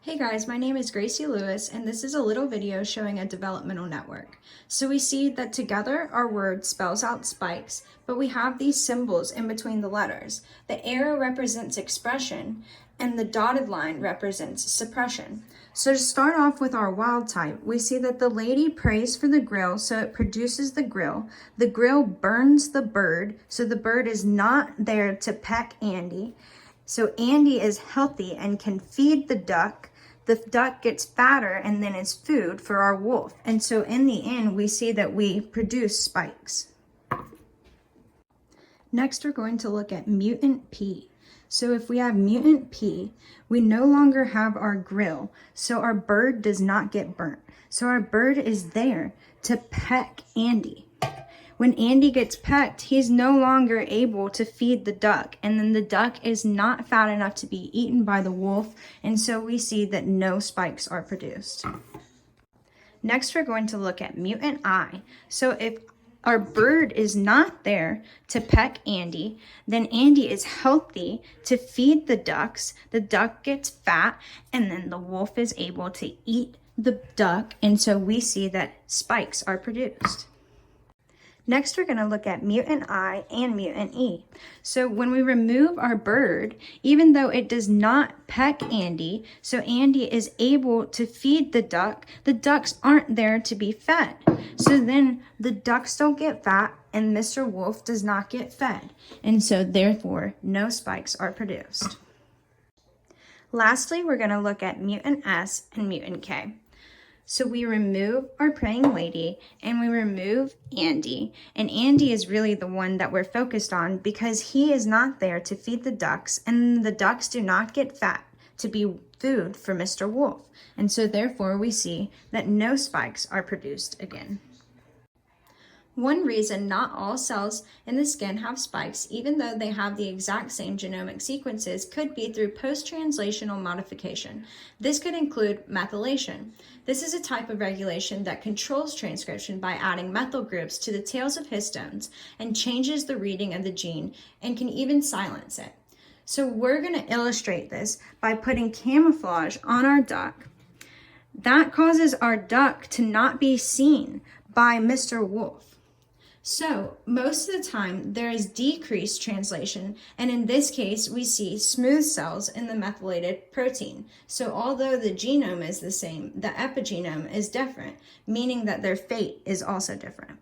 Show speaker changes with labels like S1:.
S1: Hey guys, my name is Gracie Lewis, and this is a little video showing a developmental network. So we see that together our word spells out spikes, but we have these symbols in between the letters. The arrow represents expression, and the dotted line represents suppression. So to start off with our wild type, we see that the lady prays for the grill, so it produces the grill. The grill burns the bird, so the bird is not there to peck Andy. So Andy is healthy and can feed the duck. The duck gets fatter and then is food for our wolf. And so in the end, we see that we produce spikes. Next, we're going to look at mutant P. So if we have mutant P, we no longer have our grill. So our bird does not get burnt. So our bird is there to peck Andy. When Andy gets pecked, he's no longer able to feed the duck, and then the duck is not fat enough to be eaten by the wolf, and so we see that no spikes are produced. Next, we're going to look at mutant I. So if our bird is not there to peck Andy, then Andy is healthy to feed the ducks, the duck gets fat, and then the wolf is able to eat the duck, and so we see that spikes are produced. Next, we're going to look at mutant I and mutant E. So when we remove our bird, even though it does not peck Andy, so Andy is able to feed the ducks aren't there to be fed. So then the ducks don't get fat and Mr. Wolf does not get fed. And so therefore, no spikes are produced. Lastly, we're going to look at mutant S and mutant K. So we remove our praying lady and we remove Andy. And Andy is really the one that we're focused on because he is not there to feed the ducks and the ducks do not get fat to be food for Mr. Wolf. And so therefore we see that no spikes are produced again. One reason not all cells in the skin have spikes, even though they have the exact same genomic sequences, could be through post-translational modification. This could include methylation. This is a type of regulation that controls transcription by adding methyl groups to the tails of histones and changes the reading of the gene and can even silence it. So we're going to illustrate this by putting camouflage on our duck. That causes our duck to not be seen by Mr. Wolf. So most of the time there is decreased translation, and in this case we see smooth cells in the methylated protein. So although the genome is the same, the epigenome is different, meaning that their fate is also different.